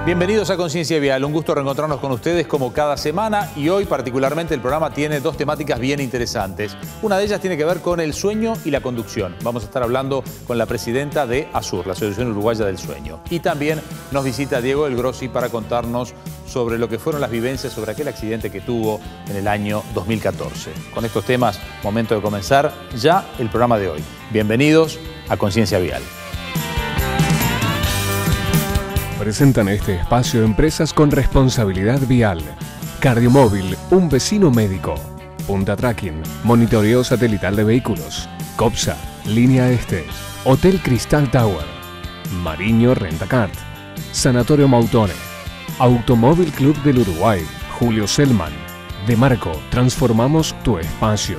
Bienvenidos a Conciencia Vial, un gusto reencontrarnos con ustedes como cada semana y hoy particularmente el programa tiene dos temáticas bien interesantes. Una de ellas tiene que ver con el sueño y la conducción. Vamos a estar hablando con la presidenta de ASUR, la Asociación Uruguaya del Sueño. Y también nos visita Diego El Grossi para contarnos sobre lo que fueron las vivencias sobre aquel accidente que tuvo en el año 2014. Con estos temas, momento de comenzar ya el programa de hoy. Bienvenidos a Conciencia Vial. Presentan este espacio empresas con responsabilidad vial. Cardiomóvil, un vecino médico. Punta Tracking, monitoreo satelital de vehículos. COPSA, Línea Este. Hotel Cristal Tower. Mariño Rentacart. Sanatorio Mautone. Automóvil Club del Uruguay. Julio Selman. De Marco, transformamos tu espacio.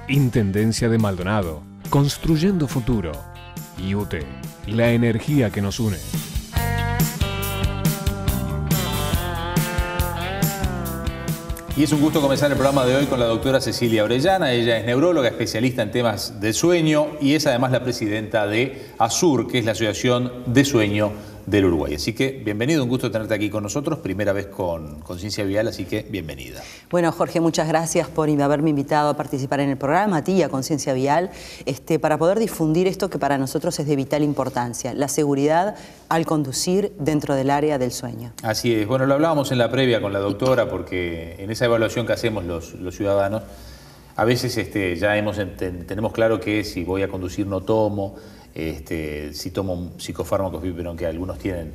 Intendencia de Maldonado. Construyendo futuro. Y UTE, la energía que nos une. Y es un gusto comenzar el programa de hoy con la doctora Cecilia Orellana. Ella es neuróloga, especialista en temas del sueño y es además la presidenta de ASUR, que es la Asociación de Sueño del Uruguay. Así que bienvenido, un gusto tenerte aquí con nosotros. Primera vez con Conciencia Vial, así que bienvenida. Bueno, Jorge, muchas gracias por haberme invitado a participar en el programa, a ti y a Conciencia Vial, para poder difundir esto que para nosotros es de vital importancia, la seguridad al conducir dentro del área del sueño. Así es. Bueno, lo hablábamos en la previa con la doctora, porque en esa evaluación que hacemos los ciudadanos, a veces ya tenemos claro que si voy a conducir no tomo, si tomo psicofármacos, pero aunque algunos tienen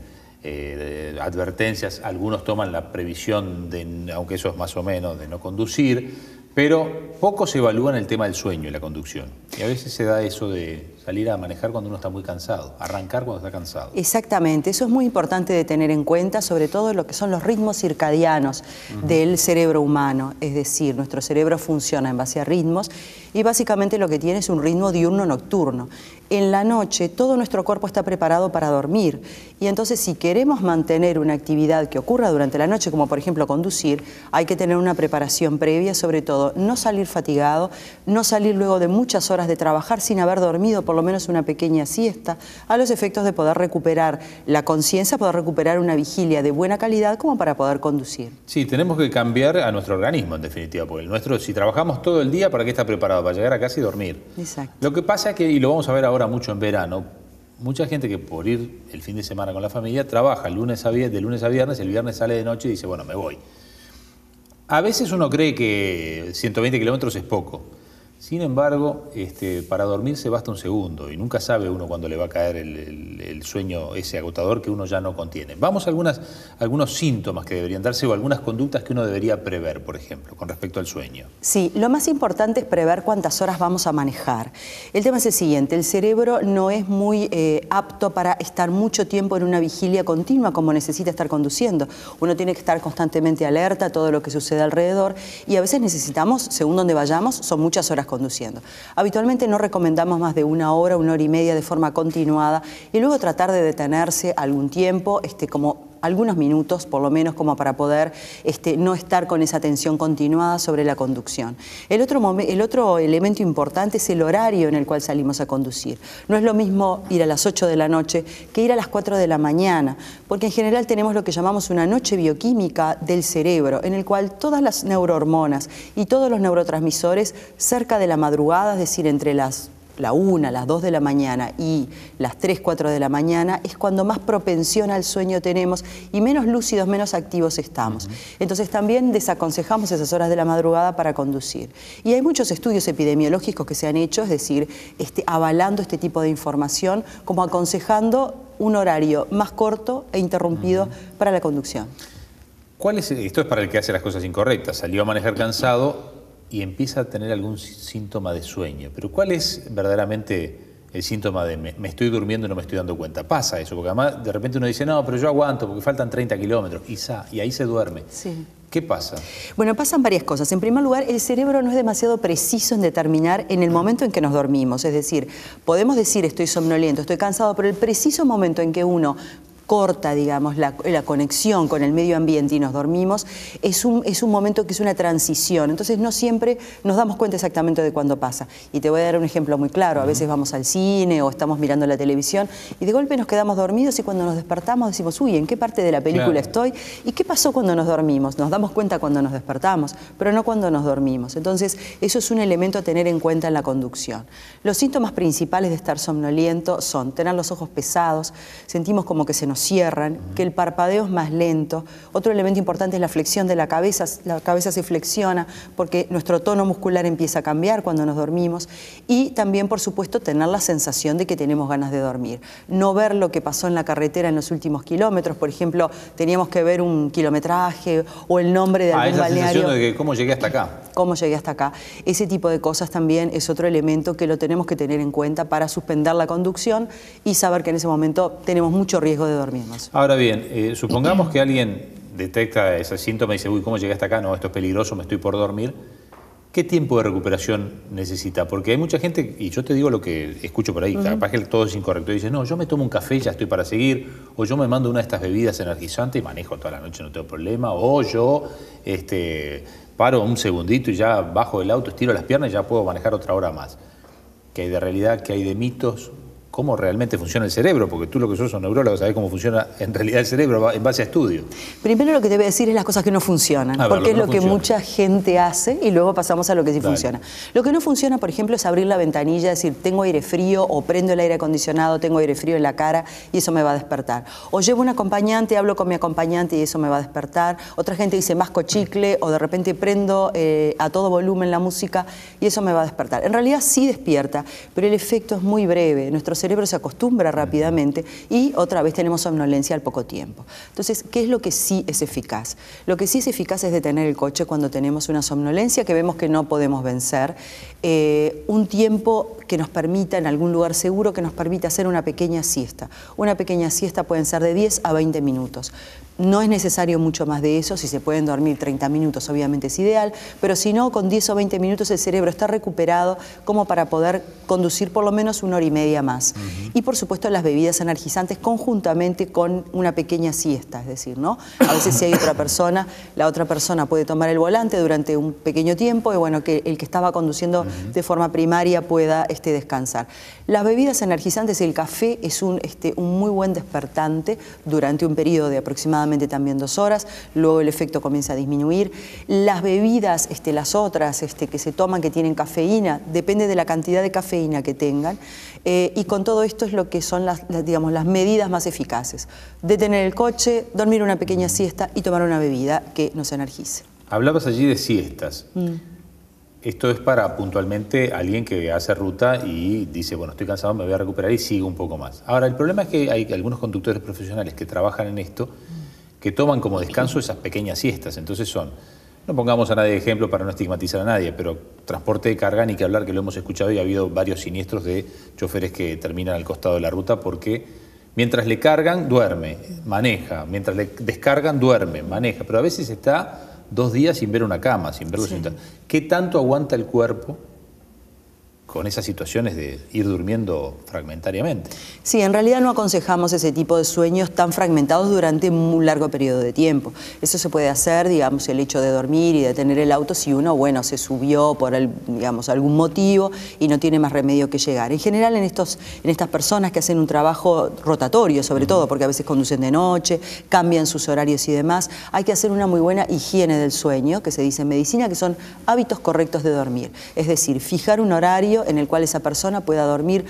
advertencias, algunos toman la previsión, aunque eso es más o menos, de no conducir, pero poco se evalúa en el tema del sueño y la conducción. Y a veces se da eso de salir a manejar cuando uno está muy cansado, arrancar cuando está cansado. Exactamente, eso es muy importante de tener en cuenta, sobre todo lo que son los ritmos circadianos del cerebro humano. Es decir, nuestro cerebro funciona en base a ritmos y básicamente lo que tiene es un ritmo diurno-nocturno. En la noche todo nuestro cuerpo está preparado para dormir y entonces si queremos mantener una actividad que ocurra durante la noche, como por ejemplo conducir, hay que tener una preparación previa, sobre todo no salir fatigado, no salir luego de muchas horas de trabajar sin haber dormido por lo menos una pequeña siesta, a los efectos de poder recuperar la conciencia, poder recuperar una vigilia de buena calidad como para poder conducir. Sí, tenemos que cambiar a nuestro organismo en definitiva, porque el nuestro, si trabajamos todo el día, ¿para qué está preparado? Para llegar a casa y dormir. Exacto. Lo que pasa es que, y lo vamos a ver ahora mucho en verano, mucha gente que por ir el fin de semana con la familia trabaja de lunes a viernes, el viernes sale de noche y dice, bueno, me voy. A veces uno cree que 120 kilómetros es poco. Sin embargo, para dormir se basta un segundo y nunca sabe uno cuándo le va a caer el sueño ese agotador que uno ya no contiene. Vamos a algunos síntomas que deberían darse o algunas conductas que uno debería prever, por ejemplo, con respecto al sueño. Sí, lo más importante es prever cuántas horas vamos a manejar. El tema es el siguiente, el cerebro no es muy apto para estar mucho tiempo en una vigilia continua como necesita estar conduciendo. Uno tiene que estar constantemente alerta a todo lo que sucede alrededor y a veces necesitamos, según donde vayamos, son muchas horas conduciendo. Habitualmente no recomendamos más de una hora y media de forma continuada y luego tratar de detenerse algún tiempo, como algunos minutos por lo menos, como para poder no estar con esa tensión continuada sobre la conducción. El otro elemento importante es el horario en el cual salimos a conducir. No es lo mismo ir a las 8 de la noche que ir a las 4 de la mañana, porque en general tenemos lo que llamamos una noche bioquímica del cerebro, en el cual todas las neurohormonas y todos los neurotransmisores cerca de la madrugada, es decir, entre la 1, las 2 de la mañana y las 3, 4 de la mañana es cuando más propensión al sueño tenemos y menos lúcidos, menos activos estamos. Entonces también desaconsejamos esas horas de la madrugada para conducir. Y hay muchos estudios epidemiológicos que se han hecho, es decir, avalando este tipo de información, como aconsejando un horario más corto e interrumpido para la conducción. Esto es para el que hace las cosas incorrectas, salió a manejar cansado y empieza a tener algún síntoma de sueño. Pero ¿cuál es verdaderamente el síntoma de me estoy durmiendo y no me estoy dando cuenta? Pasa eso, porque además de repente uno dice, no, pero yo aguanto porque faltan 30 kilómetros y ahí se duerme. Sí. ¿Qué pasa? Bueno, pasan varias cosas. En primer lugar, el cerebro no es demasiado preciso en determinar en el momento en que nos dormimos. Es decir, podemos decir estoy somnoliento, estoy cansado, pero el preciso momento en que uno corta, digamos, la conexión con el medio ambiente y nos dormimos, es un momento que es una transición. Entonces no siempre nos damos cuenta exactamente de cuándo pasa. Y te voy a dar un ejemplo muy claro. A veces vamos al cine o estamos mirando la televisión y de golpe nos quedamos dormidos y cuando nos despertamos decimos, uy, ¿en qué parte de la película estoy? ¿Y qué pasó cuando nos dormimos? Nos damos cuenta cuando nos despertamos, pero no cuando nos dormimos. Entonces eso es un elemento a tener en cuenta en la conducción. Los síntomas principales de estar somnoliento son tener los ojos pesados, sentimos como que se nos cierran, que el parpadeo es más lento. Otro elemento importante es la flexión de la cabeza se flexiona porque nuestro tono muscular empieza a cambiar cuando nos dormimos y también, por supuesto, tener la sensación de que tenemos ganas de dormir. No ver lo que pasó en la carretera en los últimos kilómetros, por ejemplo, teníamos que ver un kilometraje o el nombre de algún balneario. Esa sensación de que cómo llegué hasta acá. Cómo llegué hasta acá. Ese tipo de cosas también es otro elemento que lo tenemos que tener en cuenta para suspender la conducción y saber que en ese momento tenemos mucho riesgo de dormirnos. Ahora bien, supongamos que alguien detecta ese síntoma y dice, uy, ¿cómo llegué hasta acá? No, esto es peligroso, me estoy por dormir. ¿Qué tiempo de recuperación necesita? Porque hay mucha gente, y yo te digo lo que escucho por ahí, capaz que todo es incorrecto, y dice, no, yo me tomo un café y ya estoy para seguir, o yo me mando una de estas bebidas energizantes y manejo toda la noche, no tengo problema, o yo paro un segundito y ya bajo del auto, estiro las piernas y ya puedo manejar otra hora más. ¿Qué hay de realidad? ¿Qué hay de mitos? ¿Cómo realmente funciona el cerebro? Porque tú lo que sos un neurólogo, sabés cómo funciona en realidad el cerebro en base a estudios. Primero lo que te voy a decir es las cosas que no funcionan, porque es lo que mucha gente hace y luego pasamos a lo que sí funciona. Lo que no funciona, por ejemplo, es abrir la ventanilla, decir, tengo aire frío o prendo el aire acondicionado, tengo aire frío en la cara y eso me va a despertar. O llevo un acompañante, hablo con mi acompañante y eso me va a despertar. Otra gente dice, masco chicle o de repente prendo a todo volumen la música y eso me va a despertar. En realidad sí despierta, pero el efecto es muy breve. Nuestro cerebro se acostumbra rápidamente y otra vez tenemos somnolencia al poco tiempo. Entonces, ¿qué es lo que sí es eficaz? Lo que sí es eficaz es detener el coche cuando tenemos una somnolencia que vemos que no podemos vencer, un tiempo que nos permita, en algún lugar seguro, que nos permita hacer una pequeña siesta. Una pequeña siesta pueden ser de 10 a 20 minutos. No es necesario mucho más de eso, si se pueden dormir 30 minutos obviamente es ideal, pero si no, con 10 o 20 minutos el cerebro está recuperado como para poder conducir por lo menos 1 hora y media más. Y por supuesto las bebidas energizantes conjuntamente con una pequeña siesta, es decir, ¿no? A veces si hay otra persona, la otra persona puede tomar el volante durante un pequeño tiempo y bueno, que el que estaba conduciendo de forma primaria pueda descansar. Las bebidas energizantes, el café es un muy buen despertante durante un periodo de aproximadamente también 2 horas, luego el efecto comienza a disminuir. Las bebidas, las otras que se toman que tienen cafeína, depende de la cantidad de cafeína que tengan, y con todo esto es lo que son las medidas más eficaces. Detener el coche, dormir una pequeña siesta y tomar una bebida que nos energice. Hablabas allí de siestas. Esto es para puntualmente alguien que hace ruta y dice, bueno, estoy cansado, me voy a recuperar y sigo un poco más. Ahora, el problema es que hay algunos conductores profesionales que trabajan en esto que toman como descanso esas pequeñas siestas. Entonces son, no pongamos a nadie de ejemplo para no estigmatizar a nadie, pero transporte de carga, ni que hablar, que lo hemos escuchado y ha habido varios siniestros de choferes que terminan al costado de la ruta porque mientras le cargan, duerme, maneja, mientras le descargan, duerme, maneja, pero a veces está 2 días sin ver una cama, sin verlo sentado. ¿Qué tanto aguanta el cuerpo con esas situaciones de ir durmiendo fragmentariamente? Sí, en realidad no aconsejamos ese tipo de sueños tan fragmentados durante un largo periodo de tiempo. Eso se puede hacer, digamos, el hecho de dormir y de tener el auto si uno, bueno, se subió por algún motivo y no tiene más remedio que llegar. En general, en estas personas que hacen un trabajo rotatorio, sobre todo, porque a veces conducen de noche, cambian sus horarios y demás, hay que hacer una muy buena higiene del sueño, que se dice en medicina, que son hábitos correctos de dormir. Es decir, fijar un horario en el cual esa persona pueda dormir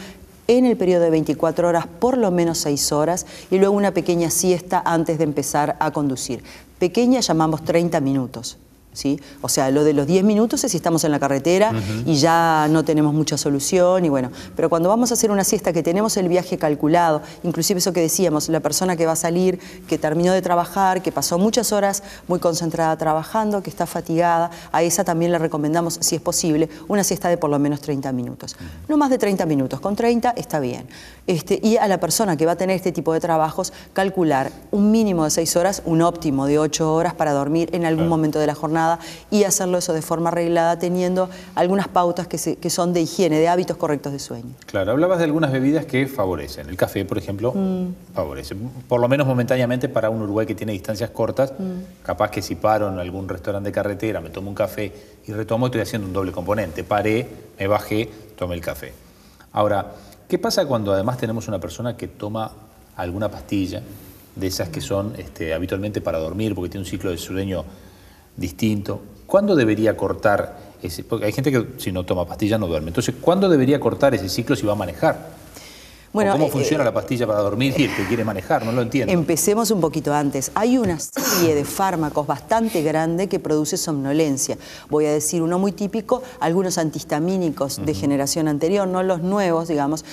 en el periodo de 24 horas por lo menos 6 horas y luego una pequeña siesta antes de empezar a conducir. Pequeña llamamos 30 minutos. ¿Sí? O sea, lo de los 10 minutos es si estamos en la carretera y ya no tenemos mucha solución y bueno, pero cuando vamos a hacer una siesta que tenemos el viaje calculado, inclusive eso que decíamos, la persona que va a salir, que terminó de trabajar, que pasó muchas horas muy concentrada trabajando, que está fatigada, a esa también le recomendamos, si es posible, una siesta de por lo menos 30 minutos. No más de 30 minutos, con 30 está bien. Y a la persona que va a tener este tipo de trabajos, calcular un mínimo de 6 horas, un óptimo de 8 horas para dormir en algún momento de la jornada jornada y hacerlo eso de forma arreglada, teniendo algunas pautas que son de higiene, de hábitos correctos de sueño. Claro, hablabas de algunas bebidas que favorecen. El café, por ejemplo, favorece. Por lo menos momentáneamente para un Uruguay que tiene distancias cortas, capaz que si paro en algún restaurante de carretera, me tomo un café y retomo, estoy haciendo un doble componente. Paré, me bajé, tomé el café. Ahora, ¿qué pasa cuando además tenemos una persona que toma alguna pastilla de esas que son habitualmente para dormir, porque tiene un ciclo de sueño distinto? ¿Cuándo debería cortar ese? Porque hay gente que si no toma pastilla no duerme. Entonces, ¿cuándo debería cortar ese ciclo si va a manejar? Bueno, ¿cómo funciona la pastilla para dormir y el que quiere manejar? No lo entiendo. Empecemos un poquito antes. Hay una serie de fármacos bastante grande que produce somnolencia. Voy a decir uno muy típico, algunos antihistamínicos de generación anterior, no los nuevos, digamos,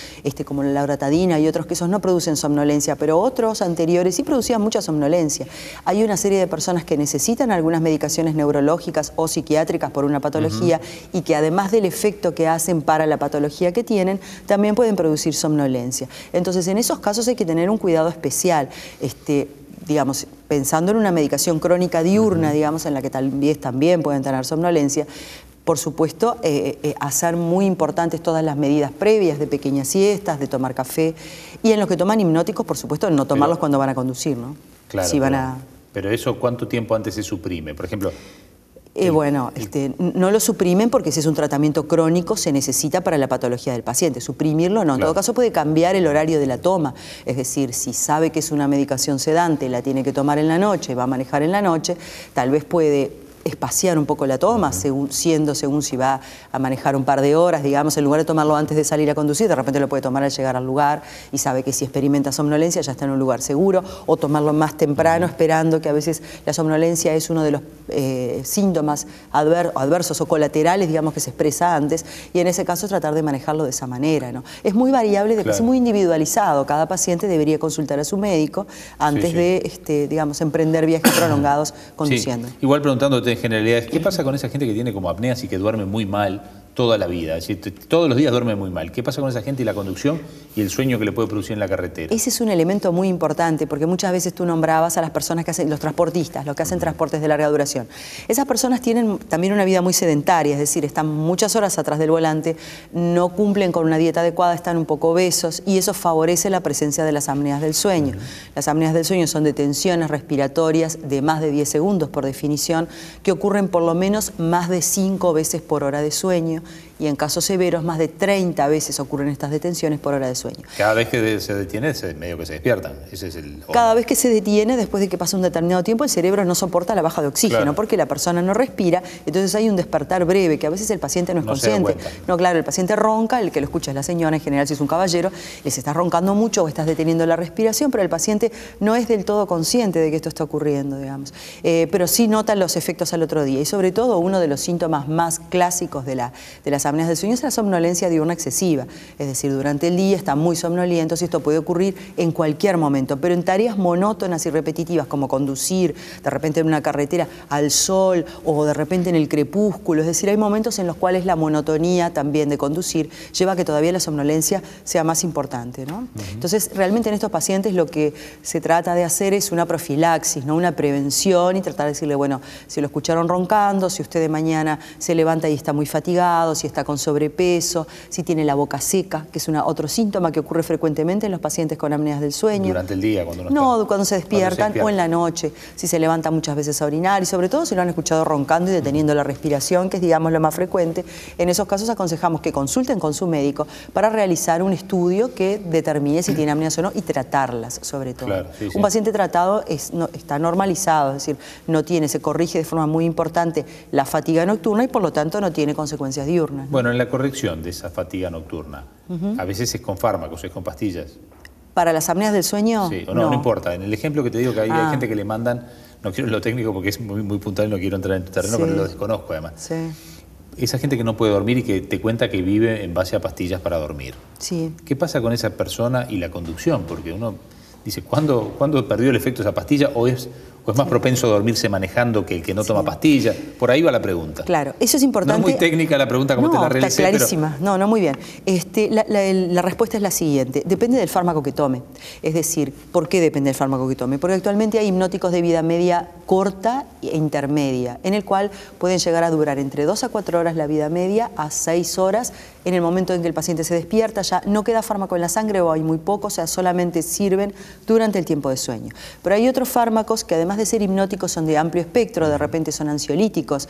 como la loratadina y otros que esos no producen somnolencia, pero otros anteriores sí producían mucha somnolencia. Hay una serie de personas que necesitan algunas medicaciones neurológicas o psiquiátricas por una patología y que además del efecto que hacen para la patología que tienen, también pueden producir somnolencia. Entonces, en esos casos hay que tener un cuidado especial, digamos, pensando en una medicación crónica diurna, digamos, en la que también pueden tener somnolencia. Por supuesto, hacer muy importantes todas las medidas previas de pequeñas siestas, de tomar café, y en los que toman hipnóticos, por supuesto, no tomarlos cuando van a conducir, ¿no? Claro, si pero eso, ¿cuánto tiempo antes se suprime? Por ejemplo... no lo suprimen porque si es un tratamiento crónico se necesita para la patología del paciente. Suprimirlo no. En todo caso puede cambiar el horario de la toma. Es decir, si sabe que es una medicación sedante, la tiene que tomar en la noche, va a manejar en la noche, tal vez puede espaciar un poco la toma, según si va a manejar un par de horas, digamos, en lugar de tomarlo antes de salir a conducir, de repente lo puede tomar al llegar al lugar y sabe que si experimenta somnolencia ya está en un lugar seguro, o tomarlo más temprano esperando, que a veces la somnolencia es uno de los síntomas adversos o colaterales, digamos, que se expresa antes, y en ese caso tratar de manejarlo de esa manera, ¿no? Es muy variable, es muy individualizado, cada paciente debería consultar a su médico antes de, digamos, emprender viajes prolongados conduciendo. Igual preguntándote en generalidad, ¿qué pasa con esa gente que tiene como apneas y que duerme muy mal toda la vida? Es decir, todos los días duerme muy mal. ¿Qué pasa con esa gente y la conducción y el sueño que le puede producir en la carretera? Ese es un elemento muy importante, porque muchas veces tú nombrabas a las personas que hacen, los transportistas, los que hacen transportes de larga duración. Esas personas tienen también una vida muy sedentaria, es decir, están muchas horas atrás del volante, no cumplen con una dieta adecuada, están un poco obesos, y eso favorece la presencia de las apneas del sueño. Las apneas del sueño son detenciones respiratorias de más de 10 segundos por definición, que ocurren por lo menos más de 5 veces por hora de sueño, y en casos severos más de 30 veces ocurren estas detenciones por hora de sueño. Cada vez que se detiene, medio que se despiertan. Ese es Cada vez que se detiene, después de que pasa un determinado tiempo, el cerebro no soporta la baja de oxígeno, porque la persona no respira, entonces hay un despertar breve, que a veces el paciente no es consciente. No, claro, el paciente ronca, el que lo escucha es la señora, en general si es un caballero, les está roncando mucho o estás deteniendo la respiración, pero el paciente no es del todo consciente de que esto está ocurriendo, digamos. Pero sí nota los efectos al otro día, y sobre todo uno de los síntomas más clásicos de las apneas del sueño es la somnolencia diurna excesiva, es decir, durante el día están muy somnolientos y esto puede ocurrir en cualquier momento, pero en tareas monótonas y repetitivas como conducir, de repente en una carretera al sol o de repente en el crepúsculo, es decir, hay momentos en los cuales la monotonía también de conducir lleva a que todavía la somnolencia sea más importante, ¿no? Entonces, realmente en estos pacientes lo que se trata de hacer es una profilaxis, ¿no? Una prevención, y tratar de decirle, bueno, si lo escucharon roncando, si usted de mañana se levanta y está muy fatigado, si está con sobrepeso, si tiene la boca seca, que es otro síntoma que ocurre frecuentemente en los pacientes con apneas del sueño. ¿Durante el día? Cuando se despiertan o en la noche, si se levanta muchas veces a orinar, y sobre todo si lo han escuchado roncando y deteniendo la respiración, que es, digamos, lo más frecuente. En esos casos aconsejamos que consulten con su médico para realizar un estudio que determine si tiene apneas o no y tratarlas, sobre todo. Claro, un paciente tratado está normalizado, es decir, se corrige de forma muy importante la fatiga nocturna y por lo tanto no tiene consecuencias diurnas, ¿no? Bueno, en la corrección de esa fatiga nocturna, a veces es con fármacos, es con pastillas. ¿Para las apneas del sueño? Sí, no importa. En el ejemplo que te digo que hay gente que le mandan, no quiero lo técnico porque es muy puntual y no quiero entrar en tu terreno, pero lo desconozco además. Sí. Esa gente que no puede dormir y que te cuenta que vive en base a pastillas para dormir. Sí. ¿Qué pasa con esa persona y la conducción? Porque uno dice, ¿cuándo perdió el efecto de esa pastilla? ¿O ¿O es más propenso a dormirse manejando que el que no toma pastillas? Por ahí va la pregunta. Claro, eso es importante. No es muy técnica la pregunta como te la realicé. Está clarísima. Pero... No, muy bien. La respuesta es la siguiente. Depende del fármaco que tome. Es decir, ¿por qué depende del fármaco que tome? Porque actualmente hay hipnóticos de vida media corta e intermedia, en el cual pueden llegar a durar entre 2 a 4 horas la vida media, a 6 horas. En el momento en que el paciente se despierta, ya no queda fármaco en la sangre o hay muy poco, o sea, solamente sirven durante el tiempo de sueño. Pero hay otros fármacos que además de ser hipnóticos son de amplio espectro, de repente son ansiolíticos,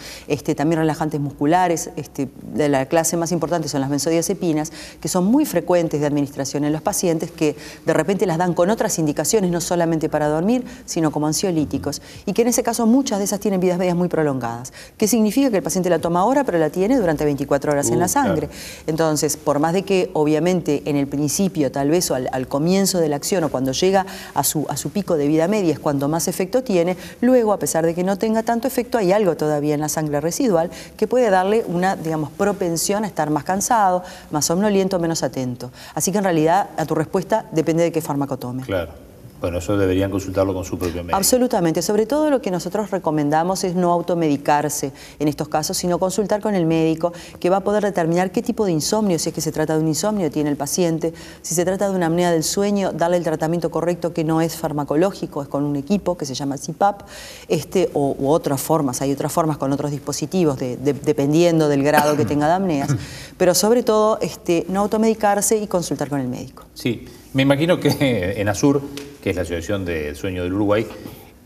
también relajantes musculares, de la clase más importante son las benzodiazepinas, que son muy frecuentes de administración en los pacientes, que de repente las dan con otras indicaciones, no solamente para dormir, sino como ansiolíticos, y que en ese caso muchas de esas tienen vidas medias muy prolongadas. ¿Qué significa? Que el paciente la toma ahora, pero la tiene durante 24 horas en la sangre. Claro. Entonces, por más de que obviamente en el principio, tal vez o al comienzo de la acción o cuando llega a su pico de vida media es cuando más efecto tiene, luego a pesar de que no tenga tanto efecto hay algo todavía en la sangre residual que puede darle una, digamos, propensión a estar más cansado, más somnoliento, menos atento. Así que en realidad a tu respuesta depende de qué fármaco tome. Claro. Bueno, eso deberían consultarlo con su propio médico. Absolutamente. Sobre todo lo que nosotros recomendamos es no automedicarse en estos casos, sino consultar con el médico que va a poder determinar qué tipo de insomnio, si es que se trata de un insomnio, tiene el paciente, si se trata de una apnea del sueño, darle el tratamiento correcto que no es farmacológico, es con un equipo que se llama CPAP, u otras formas, hay otras formas con otros dispositivos, dependiendo del grado que tenga de apneas, pero sobre todo no automedicarse y consultar con el médico. Sí, me imagino que en ASUR, que es la Asociación del Sueño del Uruguay,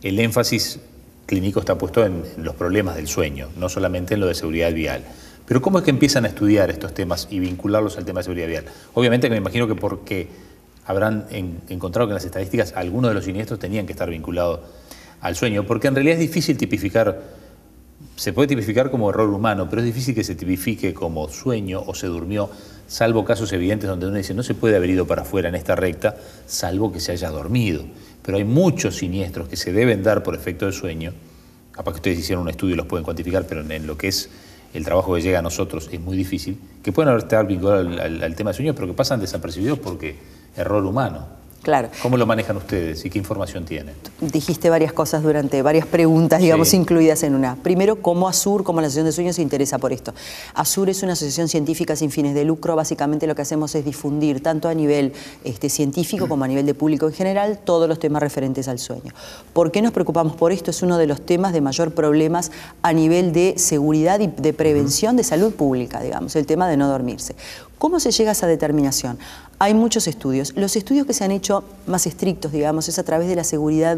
el énfasis clínico está puesto en los problemas del sueño, no solamente en lo de seguridad vial. Pero ¿cómo es que empiezan a estudiar estos temas y vincularlos al tema de seguridad vial? Obviamente que me imagino que porque habrán encontrado que en las estadísticas algunos de los siniestros tenían que estar vinculados al sueño, porque en realidad es difícil tipificar, se puede tipificar como error humano, pero es difícil que se tipifique como sueño o se durmió, salvo casos evidentes donde uno dice no se puede haber ido para afuera en esta recta, salvo que se haya dormido. Pero hay muchos siniestros que se deben dar por efecto del sueño, capaz que ustedes hicieron un estudio y los pueden cuantificar, pero en lo que es el trabajo que llega a nosotros es muy difícil, que pueden estar vinculados al tema del sueño, pero que pasan desapercibidos porque error humano. Claro. ¿Cómo lo manejan ustedes y qué información tienen? Dijiste varias cosas durante varias preguntas, digamos, sí, incluidas en una. Primero, ¿cómo ASUR, como la Asociación de Sueños, se interesa por esto? ASUR es una asociación científica sin fines de lucro. Básicamente lo que hacemos es difundir, tanto a nivel científico como a nivel de público en general, todos los temas referentes al sueño. ¿Por qué nos preocupamos por esto? Es uno de los temas de mayor problemas a nivel de seguridad y de prevención de salud pública, digamos, el tema de no dormirse. ¿Cómo se llega a esa determinación? Hay muchos estudios. Los estudios que se han hecho más estrictos, digamos, es a través de la seguridad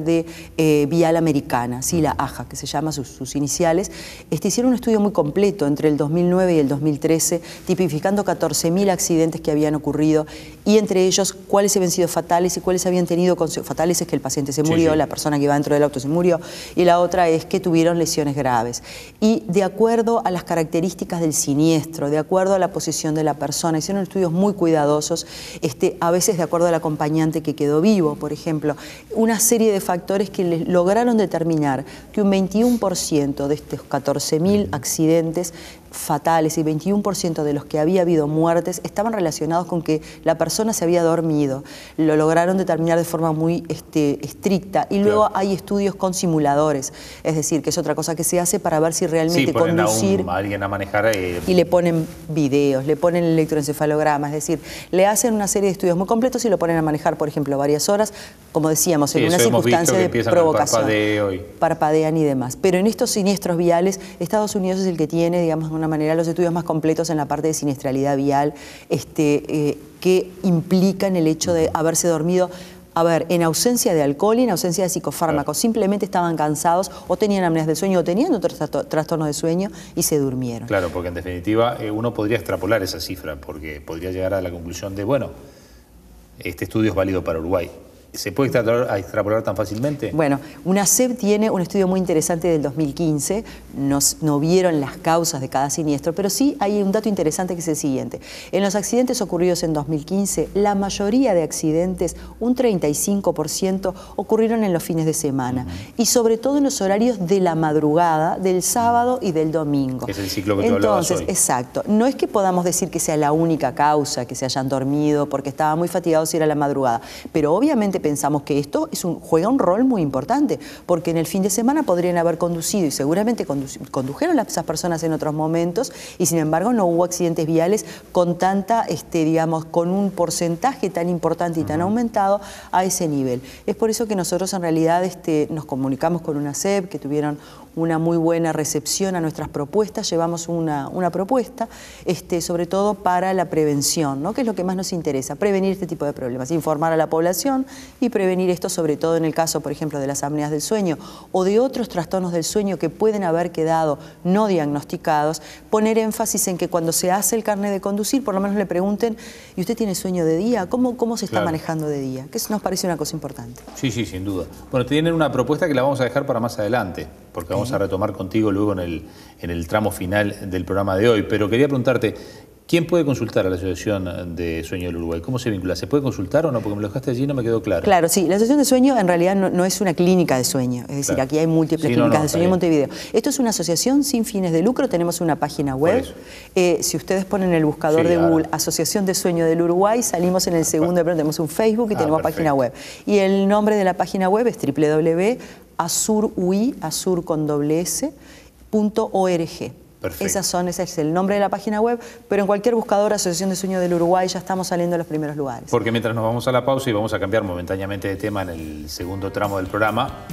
vial americana, ¿sí? La AJA, que se llama sus iniciales. Hicieron un estudio muy completo entre el 2009 y el 2013, tipificando 14.000 accidentes que habían ocurrido y entre ellos cuáles habían sido fatales y cuáles habían tenido fatales es que el paciente se murió, sí. La persona que iba dentro del auto se murió, y la otra es que tuvieron lesiones graves. Y de acuerdo a las características del siniestro, de acuerdo a la posición de la persona, hicieron estudios muy cuidadosos, a veces de acuerdo al acompañante que quedó vivo, por ejemplo, una serie de factores que lograron determinar que un 21% de estos 14.000 accidentes fatales y 21% de los que había habido muertes estaban relacionados con que la persona se había dormido. Lo lograron determinar de forma muy estricta y luego claro. Hay estudios con simuladores, es decir, que es otra cosa que se hace para ver si realmente sí, ponen conducir a alguien a manejar y le ponen videos, le ponen electroencefalograma, es decir, le hacen una serie de estudios muy completos y lo ponen a manejar, por ejemplo, varias horas, como decíamos, en una circunstancia de provocación. Parpadean y demás. Pero en estos siniestros viales, Estados Unidos es el que tiene, digamos, de una manera los estudios más completos en la parte de siniestralidad vial, que implican el hecho de haberse dormido, en ausencia de alcohol y en ausencia de psicofármacos. Claro. Simplemente estaban cansados o tenían apneas del sueño o tenían otros trastornos de sueño y se durmieron. Claro, porque en definitiva uno podría extrapolar esa cifra, porque podría llegar a la conclusión de, bueno, este estudio es válido para Uruguay. ¿Se puede extrapolar tan fácilmente? Bueno, UNACEP tiene un estudio muy interesante del 2015, no vieron las causas de cada siniestro, pero sí hay un dato interesante que es el siguiente. En los accidentes ocurridos en 2015, la mayoría de accidentes, un 35%, ocurrieron en los fines de semana y sobre todo en los horarios de la madrugada, del sábado y del domingo. Es el ciclo que tú hablabas hoy. Exacto. No es que podamos decir que sea la única causa, que se hayan dormido porque estaban muy fatigados y era la madrugada, pero obviamente pensamos que esto juega un rol muy importante, porque en el fin de semana podrían haber conducido y seguramente condujeron a esas personas en otros momentos y sin embargo no hubo accidentes viales con tanta, digamos, con un porcentaje tan importante y tan aumentado a ese nivel. Es por eso que nosotros en realidad nos comunicamos con UNACEP, que tuvieron una muy buena recepción a nuestras propuestas, llevamos una propuesta, sobre todo para la prevención, ¿no? Que es lo que más nos interesa, prevenir este tipo de problemas, informar a la población y prevenir esto, sobre todo en el caso, por ejemplo, de las apneas del sueño o de otros trastornos del sueño que pueden haber quedado no diagnosticados, poner énfasis en que cuando se hace el carnet de conducir, por lo menos le pregunten, ¿y usted tiene sueño de día? ¿Cómo se está manejando de día? Que eso nos parece una cosa importante. Sí, sin duda. Bueno, tienen una propuesta que la vamos a dejar para más adelante, porque vamos a retomar contigo luego en el tramo final del programa de hoy. Pero quería preguntarte, ¿quién puede consultar a la Asociación de Sueño del Uruguay? ¿Cómo se vincula? ¿Se puede consultar o no? Porque me lo dejaste allí y no me quedó claro. Claro, sí. La Asociación de Sueño en realidad no es una clínica de sueño. Es decir, aquí hay múltiples clínicas de sueño en Montevideo. Esto es una asociación sin fines de lucro. Tenemos una página web. Si ustedes ponen en el buscador de Google Asociación de Sueño del Uruguay, salimos en el segundo. Tenemos un Facebook y tenemos página web. Y el nombre de la página web es www.azurui.org. Ese es el nombre de la página web, pero en cualquier buscador Asociación de Sueño del Uruguay ya estamos saliendo a los primeros lugares. Porque mientras nos vamos a la pausa y vamos a cambiar momentáneamente de tema en el segundo tramo del programa,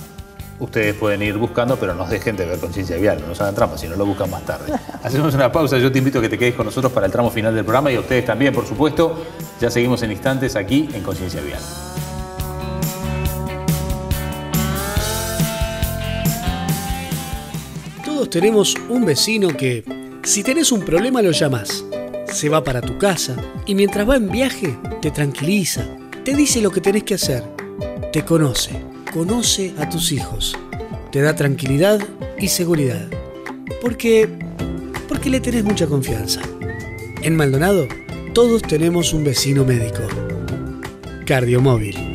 ustedes pueden ir buscando, pero no dejen de ver Conciencia Vial, no nos hagan trampas, si no lo buscan más tarde. Hacemos una pausa, yo te invito a que te quedes con nosotros para el tramo final del programa y a ustedes también, por supuesto. Ya seguimos en instantes aquí en Conciencia Vial. Todos tenemos un vecino que, si tenés un problema, lo llamás. Se va para tu casa y mientras va en viaje, te tranquiliza, te dice lo que tenés que hacer, te conoce a tus hijos, te da tranquilidad y seguridad. Porque le tenés mucha confianza. En Maldonado, todos tenemos un vecino médico. Cardiomóvil.